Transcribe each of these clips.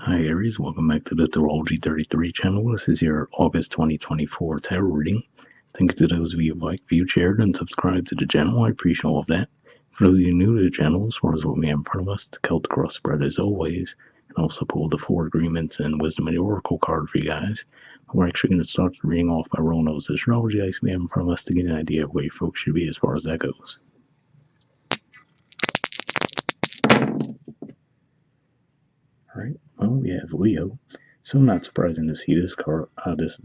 Hi Aries, welcome back to the Astrology 33 channel. This is your August 2024 tarot reading. Thanks to those of you who like, viewed, shared, and subscribed to the channel. I appreciate all of that. For those of you new to the channel, as far as what we have in front of us, the Celtic cross spread as always, and also pulled the 4 agreements and wisdom of the oracle card for you guys. We're actually going to start the reading off by rolling those astrology dice we have in front of us to get an idea of where you folks should be as far as that goes. Alright, well, we have Leo. So not surprising to see this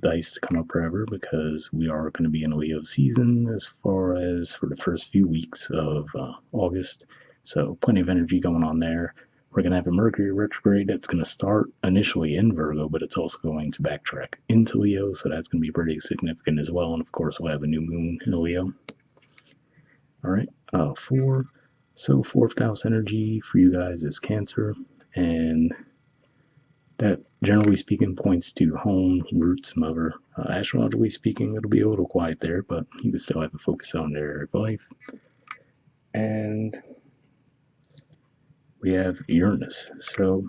dice come up forever because we are going to be in Leo season as far as for the first few weeks of August. So plenty of energy going on there. We're going to have a Mercury retrograde that's going to start initially in Virgo, but it's also going to backtrack into Leo, so that's going to be pretty significant as well. And of course, we'll have a new moon in Leo. Alright, 4. So 4th house energy for you guys is Cancer, and that, generally speaking, points to home, roots, mother. Astrologically speaking, it'll be a little quiet there, but you can still have a focus on their area of life. And we have Uranus. So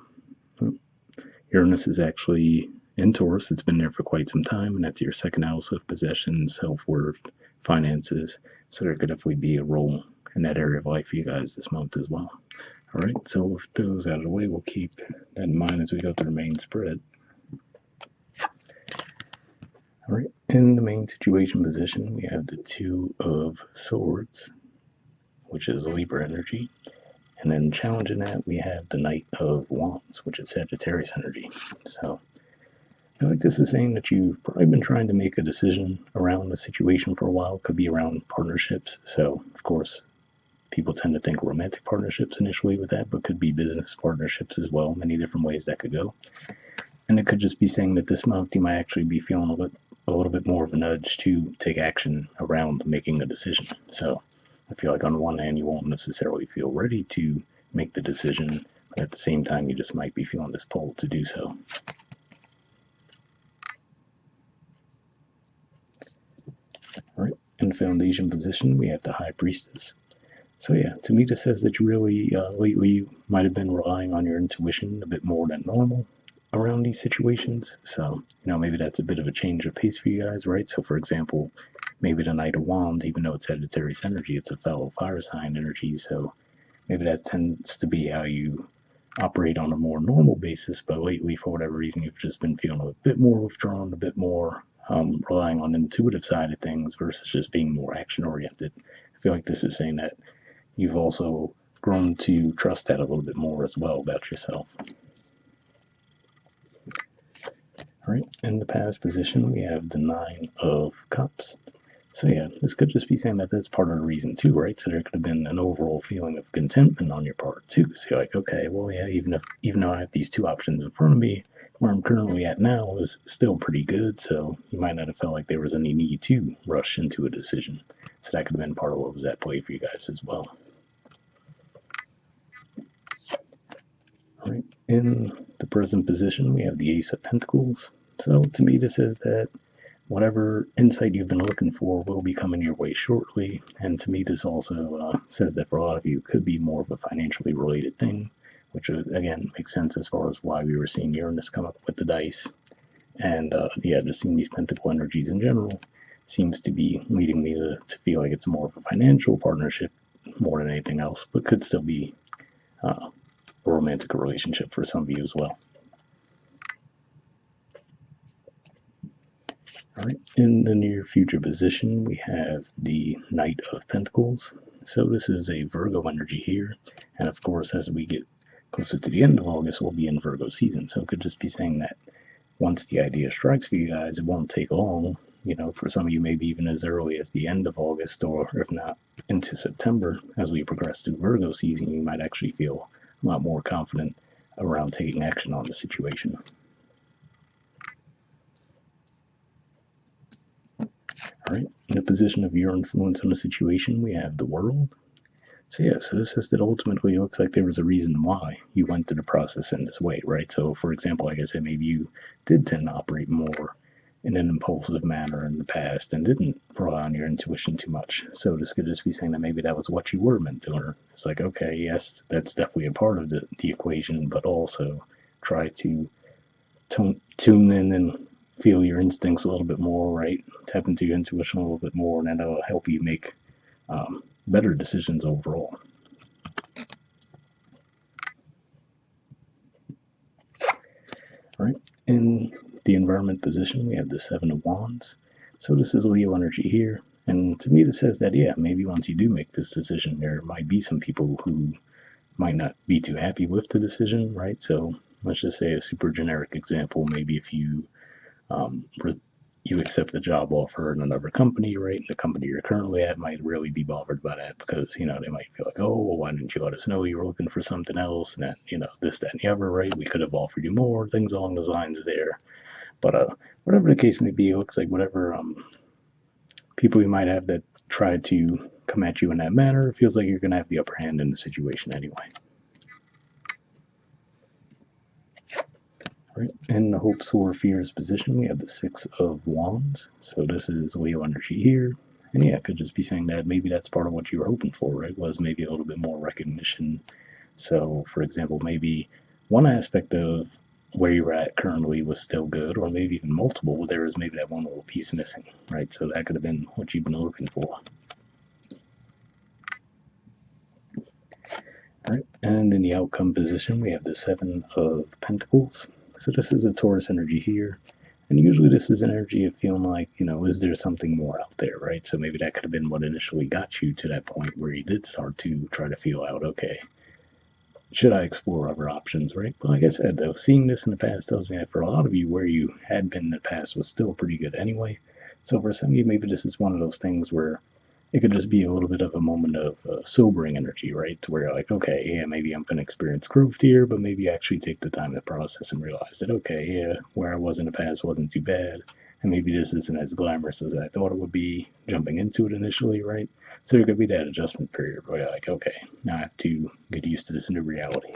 Uranus is actually in Taurus. It's been there for quite some time, and that's your second house of possessions, self-worth, finances. So there could definitely be a role in that area of life for you guys this month as well. All right, so with those out of the way, we'll keep that in mind as we go through the main spread. All right, in the main situation position, we have the Two of Swords, which is Libra energy. And then challenging that, we have the Knight of Wands, which is Sagittarius energy. So I feel like this is saying that you've probably been trying to make a decision around the situation for a while. It could be around partnerships. So, of course, people tend to think romantic partnerships initially with that, but could be business partnerships as well. Many different ways that could go. And it could just be saying that this month you might actually be feeling a little bit more of a nudge to take action around making a decision. So I feel like on one hand you won't necessarily feel ready to make the decision, but at the same time you just might be feeling this pull to do so. All right, in the foundation position we have the High Priestess. So yeah, to me this says that you really lately you might have been relying on your intuition a bit more than normal around these situations. So, maybe that's a bit of a change of pace for you guys, right? So, for example, maybe the Knight of Wands, even though it's Sagittarius energy, it's a fellow fire sign energy. So, maybe that tends to be how you operate on a more normal basis. But lately, for whatever reason, you've just been feeling a bit more withdrawn, a bit more relying on the intuitive side of things versus just being more action oriented. I feel like this is saying that you've also grown to trust that a little bit more as well about yourself. All right, in the past position, we have the Nine of Cups. So yeah, this could just be saying that that's part of the reason too, right? So there could have been an overall feeling of contentment on your part too. So you're like, okay, well, yeah, even though I have these two options in front of me, where I'm currently at now is still pretty good. So you might not have felt like there was any need to rush into a decision. So that could have been part of what was at play for you guys as well. All right, in the present position, we have the Ace of Pentacles. So to me, this says that whatever insight you've been looking for will be coming your way shortly. And to me, this also says that for a lot of you, it could be more of a financially related thing, which again makes sense as far as why we were seeing Uranus come up with the dice. And yeah, just seeing these pentacle energies in general seems to be leading me to feel like it's more of a financial partnership more than anything else, but could still be a romantic relationship for some of you as well. All right, in the near future position, we have the Knight of Pentacles. So this is a Virgo energy here. And of course, as we get closer to the end of August, we'll be in Virgo season. So it could just be saying that once the idea strikes for you guys, it won't take long. For some of you, maybe even as early as the end of August, or if not, into September. As we progress through Virgo season, you might actually feel a lot more confident around taking action on the situation. All right, in a position of your influence on the situation, we have the World. So yeah, so this says that ultimately it looks like there was a reason why you went through the process in this way, right? So for example, like I said, maybe you did tend to operate more in an impulsive manner in the past and didn't rely on your intuition too much. So this could just be saying that maybe that was what you were meant to learn. It's like, okay, yes, that's definitely a part of the equation, but also try to tune in and feel your instincts a little bit more, right? Tap into your intuition a little bit more, and that'll help you make better decisions overall. All right. In the environment position, we have the Seven of Wands. So this is Leo energy here. And to me, this says that, yeah, maybe once you do make this decision, there might be some people who might not be too happy with the decision, right? So let's just say a super generic example. Maybe if um, you accept a job offer in another company, right? And the company you're currently at might really be bothered by that because, they might feel like, oh, well, why didn't you let us know you were looking for something else? And that, this, that, and the other, right? We could have offered you more, things along those lines there. But whatever the case may be, it looks like whatever people you might have that try to come at you in that manner, it feels like you're going to have the upper hand in the situation anyway. Right. In the hopes or fears position, we have the Six of Wands. So this is Leo energy here. And yeah, it could just be saying that maybe that's part of what you were hoping for, right? Was maybe a little bit more recognition. So, for example, maybe one aspect of where you're at currently was still good, or maybe even multiple. There was maybe that one little piece missing, right? So that could have been what you've been looking for. All right. And in the outcome position, we have the Seven of Pentacles. So this is a Taurus energy here. And usually this is an energy of feeling like, is there something more out there, right? So maybe that could have been what initially got you to that point where you did start to try to feel out, okay, should I explore other options, right? But like I said, though, seeing this in the past tells me that for a lot of you, where you had been in the past was still pretty good anyway. So for some of you, maybe this is one of those things where it could just be a little bit of a moment of sobering energy, right? To where you're like, okay, yeah, maybe I'm going to experience growth here, but maybe actually take the time to process and realize that, okay, yeah, where I was in the past wasn't too bad. And maybe this isn't as glamorous as I thought it would be jumping into it initially, right? So there could be that adjustment period where you're like, okay, now I have to get used to this new reality.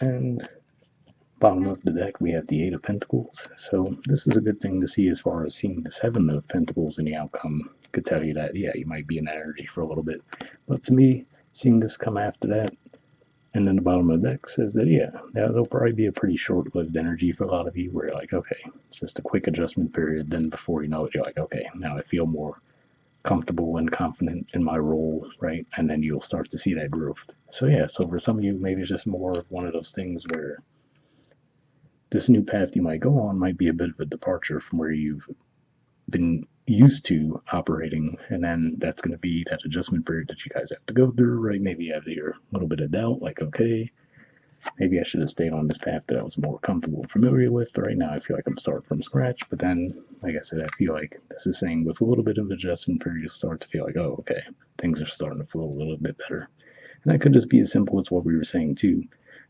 And bottom of the deck, we have the Eight of Pentacles. So this is a good thing to see as far as seeing the Seven of Pentacles in the outcome. Could tell you that, yeah, you might be in that energy for a little bit. But to me, seeing this come after that, and then the bottom of the deck says that, yeah, that'll probably be a pretty short-lived energy for a lot of you where you're like, okay, it's just a quick adjustment period. Then before you know it, you're like, okay, now I feel more comfortable and confident in my role, right? And then you'll start to see that growth. So yeah, so for some of you, maybe it's just more of one of those things where this new path you might go on might be a bit of a departure from where you've been used to operating, and then that's going to be that adjustment period that you guys have to go through, right? Maybe you have your little bit of doubt, like, okay, maybe I should have stayed on this path that I was more comfortable and familiar with. Right now, I feel like I'm starting from scratch, but then, like I said, I feel like this is saying with a little bit of adjustment period, you start to feel like, oh, okay, things are starting to flow a little bit better. And that could just be as simple as what we were saying, too,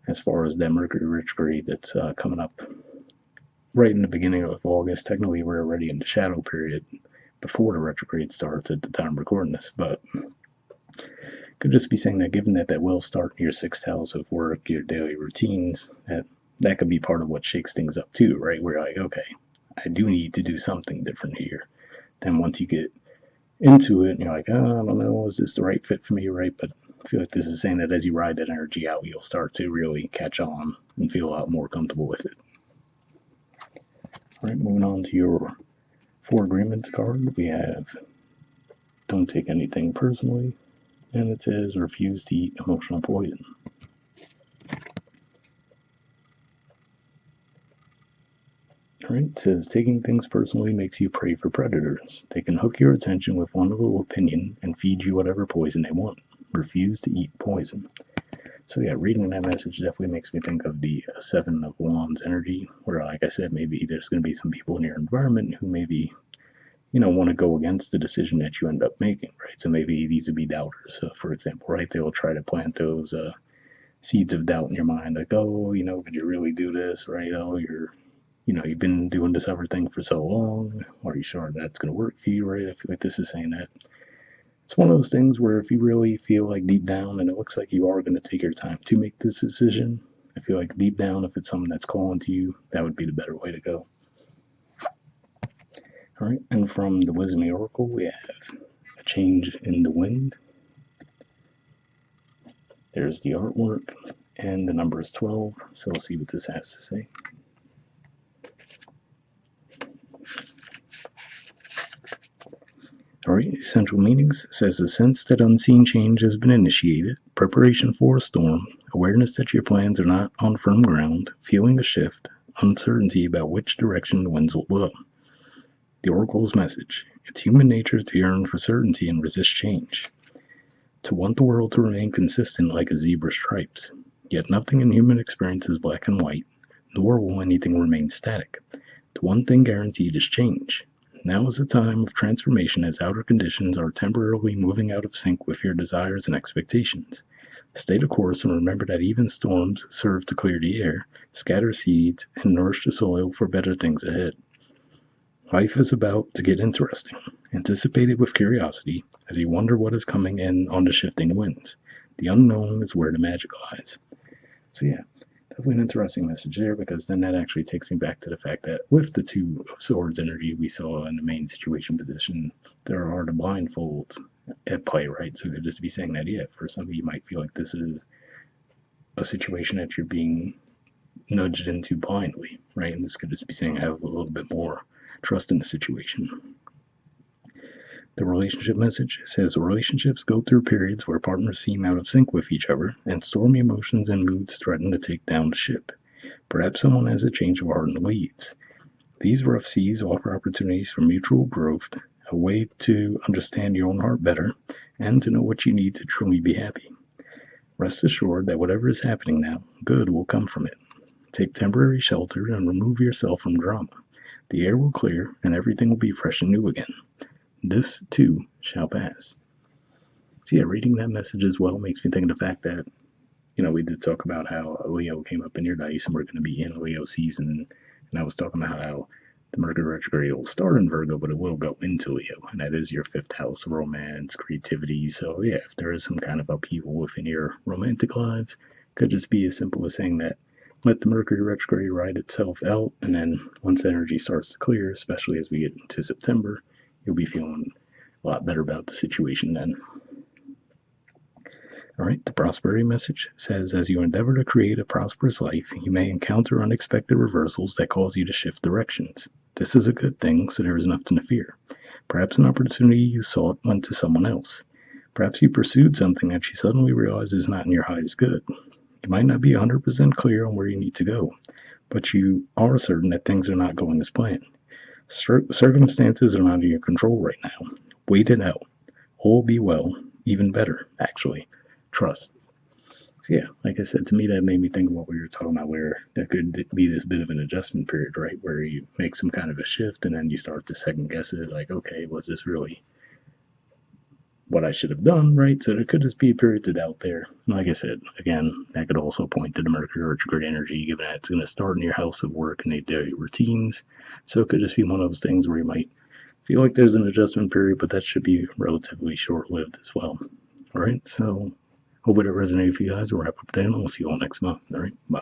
as far as that Mercury retrograde that's coming up right in the beginning of August. Technically, we're already in the shadow period before the retrograde starts at the time of recording this, but could just be saying that given that will start in your sixth house of work, your daily routines, that could be part of what shakes things up too, right? Where you're like, okay, I do need to do something different here. Then once you get into it, and you're like, oh, I don't know, is this the right fit for me, right? But I feel like this is saying that as you ride that energy out, you'll start to really catch on and feel a lot more comfortable with it. All right, moving on to your Four Agreements card, we have don't take anything personally, and it says refuse to eat emotional poison. All right, it says taking things personally makes you prey for predators. They can hook your attention with one little opinion and feed you whatever poison they want. Refuse to eat poison. So yeah, reading that message definitely makes me think of the Seven of Wands energy, where, like I said, maybe there's going to be some people in your environment who maybe want to go against the decision that you end up making, right? So maybe these would be doubters, for example, right? They will try to plant those seeds of doubt in your mind, like, oh, could you really do this, right? Oh, you've been doing this other thing for so long. Are you sure that's going to work for you, right? I feel like this is saying that it's one of those things where if you really feel like deep down, and it looks like you are going to take your time to make this decision, I feel like deep down, if it's something that's calling to you, that would be the better way to go. All right, and from the Wisdom Oracle, we have a change in the wind. There's the artwork, And the number is 12, so we'll see what this has to say. Alright, essential meanings says the sense that unseen change has been initiated, preparation for a storm, awareness that your plans are not on firm ground, feeling a shift, uncertainty about which direction the winds will blow. The Oracle's message: it's human nature to yearn for certainty and resist change, to want the world to remain consistent like a zebra's stripes. Yet nothing in human experience is black and white, nor will anything remain static. The one thing guaranteed is change. Now is the time of transformation as outer conditions are temporarily moving out of sync with your desires and expectations. Stay the course and remember that even storms serve to clear the air, scatter seeds, and nourish the soil for better things ahead. Life is about to get interesting. Anticipate it with curiosity as you wonder what is coming in on the shifting winds. The unknown is where the magic lies. So yeah, definitely an interesting message there, because then that actually takes me back to the fact that with the Two of Swords energy we saw in the main situation position, there are the blindfolds at play, right? So could just be saying that, yeah, for some of you might feel like this is a situation that you're being nudged into blindly, right? And this could just be saying have a little bit more trust in the situation. The relationship message says relationships go through periods where partners seem out of sync with each other, and stormy emotions and moods threaten to take down the ship. Perhaps someone has a change of heart and leaves. These rough seas offer opportunities for mutual growth, a way to understand your own heart better, and to know what you need to truly be happy. Rest assured that whatever is happening now, good will come from it. Take temporary shelter and remove yourself from drama. The air will clear, and everything will be fresh and new again. This, too, shall pass. So yeah, reading that message as well makes me think of the fact that, we did talk about how Leo came up in your dice and we're going to be in Leo season. And I was talking about how the Mercury retrograde will start in Virgo, but it will go into Leo. And that is your fifth house of romance, creativity. So yeah, if there is some kind of upheaval within your romantic lives, it could just be as simple as saying that let the Mercury retrograde ride itself out. And then once energy starts to clear, especially as we get into September, you'll be feeling a lot better about the situation then. All right, the prosperity message says as you endeavor to create a prosperous life, you may encounter unexpected reversals that cause you to shift directions. This is a good thing, so there is nothing to fear. Perhaps an opportunity you sought went to someone else. Perhaps you pursued something that you suddenly realize is not in your highest good. You might not be 100% clear on where you need to go, but you are certain that things are not going as planned. Circumstances are not in your control right now. Wait it out. All will be well, even better, actually. Trust. So yeah, like I said, to me that made me think of what we were talking about, where there could be this bit of an adjustment period, right, where you make some kind of a shift and then you start to second guess it, like, okay, was this really what I should have done, right? So there could just be a period of doubt there. Like I said, again, that could also point to the Mercury retrograde energy, given that it's going to start in your house of work and your daily routines. So it could just be one of those things where you might feel like there's an adjustment period, but that should be relatively short-lived as well. All right, so hope it resonated for you guys. We'll wrap up then. We'll see you all next month. All right, bye.